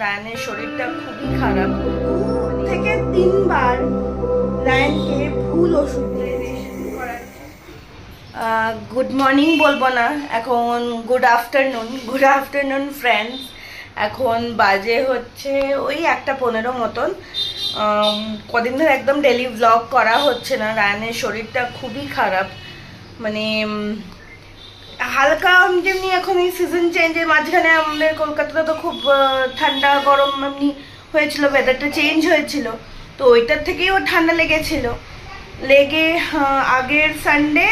রায়ানের শরীরটা খুবই খারাপ। থেকে 3বার রায়ানকে ভুল ওষুধ দিয়ে গুড মর্নিং বলবো না, এখন গুড আফটারনুন ফ্রেন্ডস। এখন বাজে হচ্ছে ওই 1:15 মতন। কদিন ধরে একদম ডেলি ব্লগ করা হচ্ছে না, রায়ানের শরীরটা খুবই খারাপ। মানে হালকা যেমনি এখন এই সিজন চেঞ্জের মাঝখানে আমাদের কলকাতাতে তো খুব ঠান্ডা গরম এমনি হয়েছিল, ওয়েদারটা চেঞ্জ হয়েছিল, তো ওইটার থেকেই ওর ঠান্ডা লেগে আগের সানডে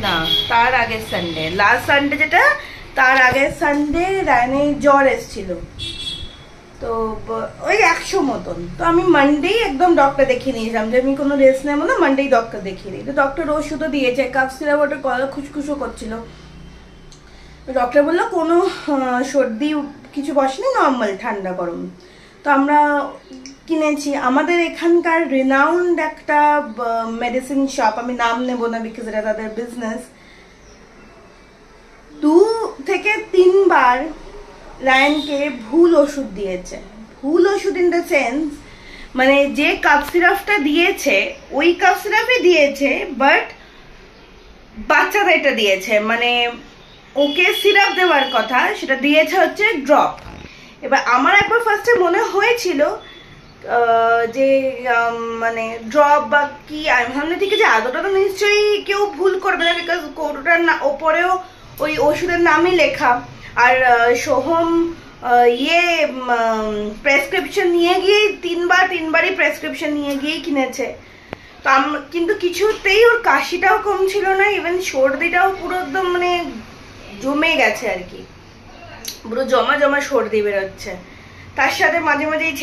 না, তার আগের সানডে, লাস্ট সানডে যেটা, তার আগের সানডে রায়ানের জ্বর এসেছিল, তো ওই 100 মতন। তো আমি মানডেই একদম ডক্টর দেখিয়ে নিয়েছিলাম যে আমি কোনো রেস্ট নেবো না, মানডেই ডক্টর দেখিয়ে নিই। তো ডক্টর ওষুধও দিয়েছে, কাফ সিরাপ, ওটা গলা খুশখুশও করছিল। ডক্টর বললো কোনো সর্দি কিছু বসেনি, নর্মাল ঠান্ডা গরম। তো আমরা কিনেছি আমাদের এখানকার রিনাউন্ড একটা মেডিসিন শপ, আমি নাম নেবো না বিকজ এটা তাদের বিজনেস। 2 থেকে 3বার রায়ানকে ভুল ওষুধ দিয়েছে। ভুল ওষুধ ইন দ্য সেন্স, মানে যে কাফ সিরাপটা দিয়েছে ওই কাফ সিরাপই দিয়েছে, বাট বাচ্চাদের এটা দিয়েছে, মানে ওকে সিরাপ দেওয়ার কথা সেটা দিয়েছে হচ্ছে ড্রপ। এবার আমার একবার ফার্স্টে মনে হয়েছিল যে মানে ড্রপ বা কি, আমি ভাবলাম ঠিক আছে আদৌটা তো নিশ্চয়ই কেউ ভুল করবে না, বিকজ কৌটোটার ওপরেও ওই ওষুধের নামই লেখা। আর সোহম প্রেসক্রিপশন নিয়ে গিয়ে তিনবারই প্রেসক্রিপশন নিয়ে গিয়েই কিনেছে। তো কিন্তু কিছুতেই ওর কাশিটাও কম ছিল না, ইভেন সর্দিটাও পুরো একদম মানে জমে গেছে আর কি, পুরো জমা সর্দি বেরোচ্ছে। তার সাথে মাঝে মাঝেই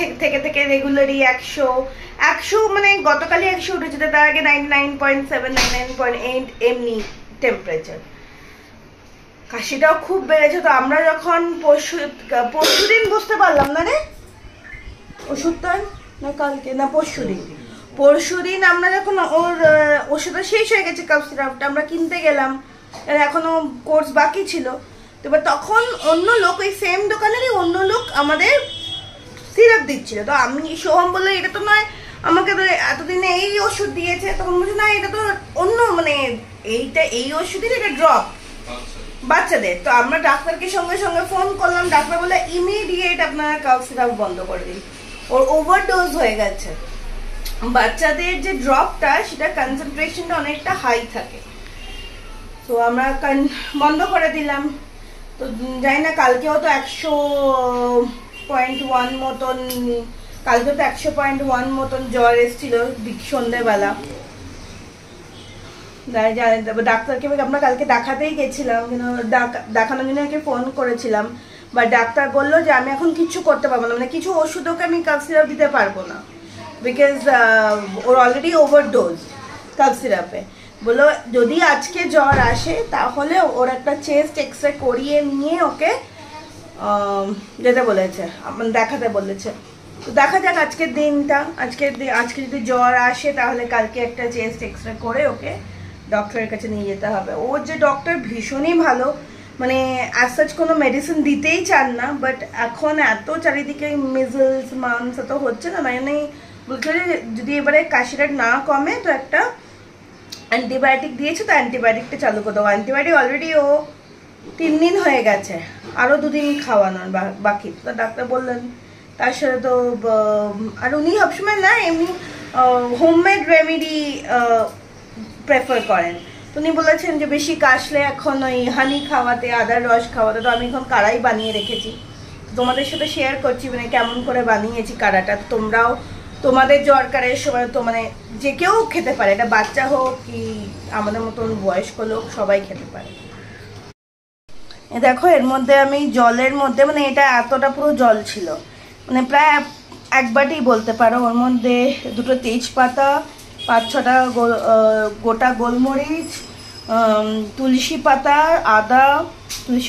থেকে রেগুলারই 100 মানে গতকালই 100 উঠেছে, তার আগে 99.7 99.8 এমনি টেম্পারেচার। কাশিটাও খুব বেড়েছে। তো আমরা যখন পরশুদিন বুঝতে পারলাম না রে ওষুধটা, না কালকে না পরশুদিন আমরা যখন ওর ওষুধটা শেষ হয়ে গেছে, কাফ সিরাপটা আমরা কিনতে গেলাম, এখনো কোর্স বাকি ছিল। তো এবার তখন অন্য লোক, ওই সেম দোকানেরই অন্য লোক আমাদের সিরাপ দিচ্ছিল। তো আমি সোহম বললো এটা তো নয়, আমাকে তো এতদিনে এই ওষুধ দিয়েছে। তখন বলছে না এটা তো অন্য, মানে এই ওষুধই, এটা ড্রপ বাচ্চাদের। তো আমরা ডাক্তারকে সঙ্গে সঙ্গে ফোন করলাম, ডাক্তার বলে ইমিডিয়েট আপনারা কাফ সিরাপ বন্ধ করে দিন, ওর ওভারডোজ হয়ে গেছে। বাচ্চাদের যে ড্রপটা সেটা কনসেন্ট্রেশনটা অনেকটা হাই থাকে, তো আমরা বন্ধ করে দিলাম। তো জানি না কালকেও তো 100.1 মতন, কালকেও তো 100.1 মতন জ্বর এসেছিল সন্ধ্যেবেলা। ডাক্তারকে আমরা কালকে দেখাতেই গেছিলাম, কিন্তু দেখানোর জন্য ওকে ফোন করেছিলাম, বা ডাক্তার বললো যে আমি এখন কিছু করতে পারবো না, মানে কিছু ওষুধ ওকে আমি কাফ সিরাপ দিতে পারবো না, বিকজ ওর অলরেডি ওভারডোজ কাফ সিরাপে। বললো যদি আজকে জ্বর আসে তাহলে ওর একটা চেস্ট এক্সরে করিয়ে নিয়ে ওকে যেতে বলেছে, দেখাতে বলেছে। তো দেখা যাক আজকের দিনটা, আজকে যদি জ্বর আসে তাহলে কালকে একটা চেস্ট এক্সরে করে ওকে ডক্টরের কাছে নিয়ে যেতে হবে। ওর যে ডক্টর ভীষণই ভালো, মানে অ্যাজ সাচ কোনো মেডিসিন দিতেই চান না, বাট এখন এত চারিদিকে মিজলস মাম্পস এত হচ্ছে না, মানে বলছে যদি এবারে কাশিটা না কমে তো একটা অ্যান্টিবায়োটিক দিয়েছে, তো অ্যান্টিবায়োটিকটা চালু করে দেবো। অ্যান্টিবায়োটিক অলরেডি ও 3 দিন হয়ে গেছে, আরও 2 দিন খাওয়ানোর বাকি। তো ডাক্তার বললেন তার সাথে তো, আর উনি সবসময় না এমনি হোমমেড রেমেডি প্রেফার করেন। তো উনি বলেছেন যে বেশি কাশলে এখন ওই হানি খাওয়াতে, আদার রস খাওয়াতে। তো আমি এখন কাড়াই বানিয়ে রেখেছি, তোমাদের সাথে শেয়ার করছি মানে কেমন করে বানিয়েছি কাড়াটা। তোমরাও তোমাদের জ্বরকারের সময় তো মানে যে কেউ খেতে পারে, এটা বাচ্চা হোক কি আমাদের মতন বয়স্ক লোক সবাই খেতে পারে। দেখো এর মধ্যে আমি জলের মধ্যে, মানে এটা এতটা পুরো জল ছিল, মানে প্রায় 1 বাটি বলতে পারো। ওর মধ্যে 2টো তেজপাতা, 5-6টা গোটা গোলমরিচ, তুলসী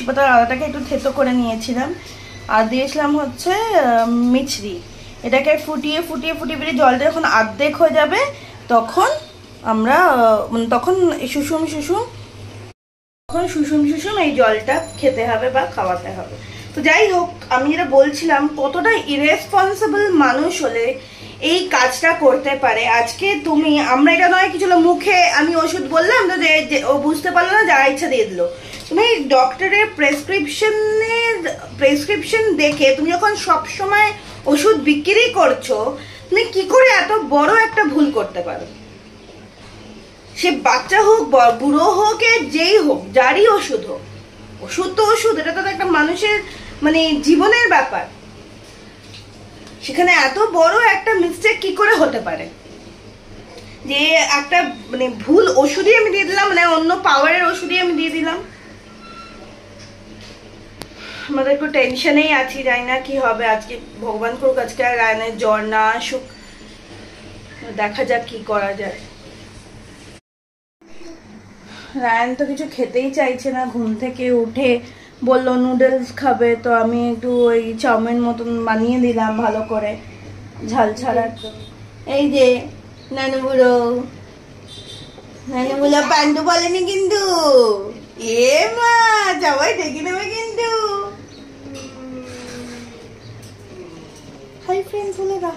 পাতার আদাটাকে একটু থেতো করে নিয়েছিলাম, আর দিয়েছিলাম হচ্ছে মিছরি। এটাকে ফুটিয়ে জলটা যখন অর্ধেক হয়ে যাবে তখন আমরা, তখন শুষুম তখন সুষুম সুষুম এই জলটা খেতে হবে বা খাওয়াতে হবে। তো যাই হোক, আমি যেটা বলছিলাম কতটা ইরেসপন্সিবল মানুষ হলে এই কাজটা করতে পারে। আজকে তুমি, আমরা এটা নয় কিছু মুখে আমি ওষুধ বললাম তো যে ও বুঝতে পারলো না, যা ইচ্ছা দিয়ে দিল। তুমি ডক্টরের প্রেসক্রিপশন দেখে তুমি যখন সবসময় ওষুধ বিক্রি করছো, তুমি কি করে এত বড় একটা ভুল করতে পারো? সে বাচ্চা হোক, বুড়ো হোক, যেই হোক, যারই ওষুধ হোক, ওষুধ তো ওষুধ, এটা তো একটা মানুষের মানে জীবনের ব্যাপার। সেখানে এত বড় একটা মিস্টেক কি করে হতে পারে যে একটা মানে ভুল ওষুধই আমি দিয়ে দিলাম, মানে অন্য পাওয়ারের ওষুধই আমি দিয়ে দিলাম। আমাদের একটু টেনশনেই আছি, জানি না কি হবে। আজকে ভগবান করুক আজকে আর রায়নের জ্বর না আসুক, দেখা যাক কি করা যায়। রায়ান তো কিছু খেতেই চাইছে না, ঘুম থেকে উঠে বললো নুডলস খাবে, তো আমি একটু ওই চাউমিন মতন বানিয়ে দিলাম ভালো করে ঝাল ছাড়া। এই যে নানু বুড়ো পান্ডু বলেনি কিন্তু, এ মা সবাই দেখে নেবে কিন্তু। হাই ফ্রেন্ডস বলে দাও,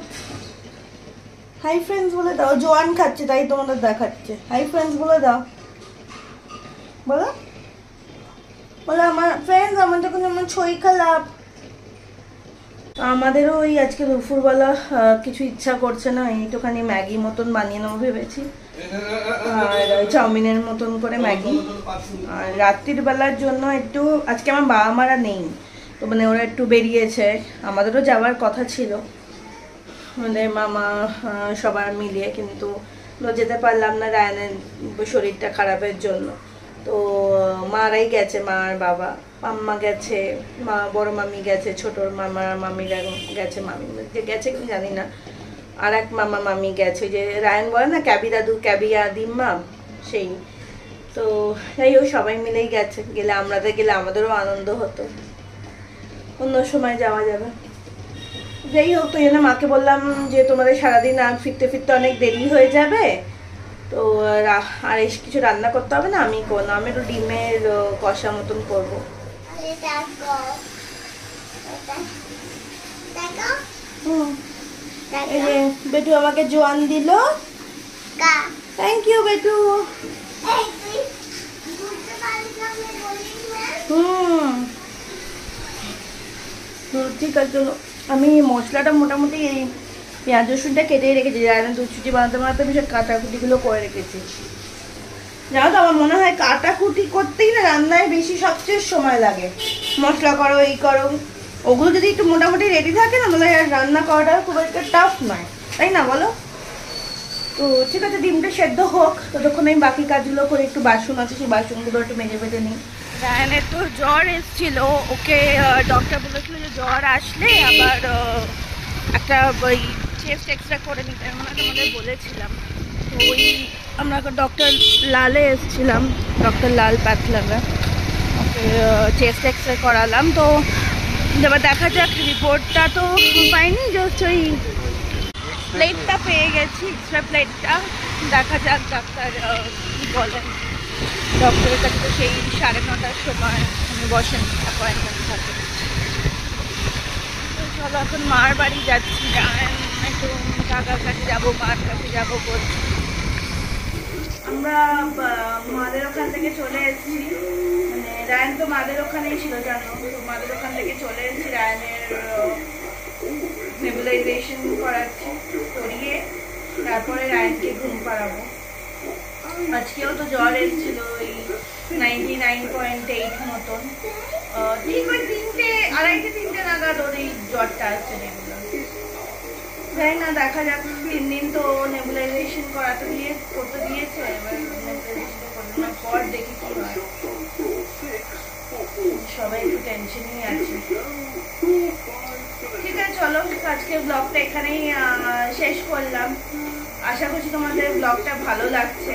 হাই ফ্রেন্ডস বলে দাও। জোয়ান খাচ্ছে তাই তোমাদের দেখাচ্ছে, হাই ফ্রেন্ডস বলে দাও, বলো বলো আমার ফ্রেন্ডস, আমার যখন যেমন ছই খালাপ। আমাদেরও ওই আজকে দুপুরবেলা কিছু ইচ্ছা করছে না, একটুখানি ম্যাগি মতন বানিয়ে নেবো ভেবেছি, আর চাউমিনের মতন করে ম্যাগি। আর রাত্রির বেলার জন্য একটু, আজকে আমার বাবা মারা নেই তো মানে ওরা একটু বেরিয়েছে, আমাদেরও যাওয়ার কথা ছিল আমাদের মামা সবার মিলিয়ে, কিন্তু যেতে পারলাম না রায়ানের শরীরটা খারাপের জন্য। তো মারাই গেছে, মা আর বাবা, মাম্মা গেছে, মা বড় মামি গেছে, ছোটোর মামা মামিরা গেছে, মামি যে গেছে কি জানি না, আর এক মামা মামি গেছে, যে রায়ান বলে না ক্যাবি দাদু ক্যাবিয়া দিম্মা, সেই। তো যাই হোক সবাই মিলেই গেছে, গেলে গেলে আমাদেরও আনন্দ হতো, অন্য সময় যাওয়া যাবে। যাই হোক, তো এই জন্য মাকে বললাম যে তোমাদের সারাদিন আর ফিরতে ফিরতে অনেক দেরি হয়ে যাবে, তো আর কিছু রান্না করতে হবে না, আমি করলাম, আমি একটু ডিমের কষা মতন করবো। বেটু আমাকে জোয়ান দিল, থ্যাংক ইউ বেটু। ঠিক আছে, আমি মশলাটা মোটামুটি এই পেঁয়াজ রসুনটা কেটেই রেখেছি, জানি দুধ সুজি বানাতে বানাতে আমি সব কাটাকুটিগুলো করে রেখেছি। জানো তো আমার মনে হয় কাটাকুটি করতেই না রান্নায় বেশি সবচেয়ে সময় লাগে, মশলা করো এই করো, ওগুলো যদি একটু মোটামুটি রেডি থাকে না তাহলে রান্না করাটা খুব একটা টাফ নয়, তাই না বলো? তো ঠিক আছে, ডিমটা সেদ্ধ হোক, ততক্ষণ আমি বাকি কাজগুলো করে, একটু বাসন আছে সেই বাসনগুলো একটু মেজে মেজে নিই। রায়ানের তো জ্বর এসেছিল, ওকে ডক্টর বলেছিল যে জ্বর আসলে আবার একটা ওই চেস্ট এক্সরে করে নিতে, আমরা তোমাদের বলেছিলাম। তো ওই আমরা ডক্টর লালে এসেছিলাম, ডক্টর লাল পাতলাগা, ওকে চেস্ট এক্সরে করালাম। তো এবার দেখা যাক, রিপোর্টটা তো পাইনি, জাস্ট ওই প্লেটটা পেয়ে গেছি, এক্সট্রা প্লেটটা, দেখা যাক ডাক্তার কী বলেন। ডক্টরের কাছে তো সেই 9:30টার সময় আমি বসেন অ্যাপয়েন্টমেন্ট থাকে। তো চলো এখন মার বাড়ি যাচ্ছি, একটু কাকার কাছে যাবো, মার কাছে যাবো বলছি। আমরা মাদের ওখান থেকে চলে এসেছি, মানে রায়ান তো মাদের ওখানেই ছিল জানো, তো মাদের ওখান থেকে চলে এসেছি, রায়ানের নেবুলাইজেশন করাচ্ছি, করিয়ে তারপরে রায়ানকে ঘুম পাড়াবো। আজকেও তো জ্বর এসেছিল ওই 99.8 মতন, ঠিক ওই 2:30-3টে নাগাদ ওর এই জ্বরটা আসছে নেবুলার। যাই না, দেখা যাক, 3 দিন তো নেবুলাইজেশন করতে দিয়েছে, এবার নেবুলাইজেশন করানোর পর দেখি কি হয়। সবাই একটু টেনশনই আছে। ঠিক আছে চলো, আজকে ব্লগটা এখানেই শেষ করলাম। আশা করছি তোমাদের ব্লগটা ভালো লাগছে।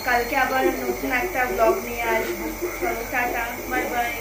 কালকে আবার নতুন একটা ব্লগ নিয়ে আসবো। চলো টাটা, বাই বাই।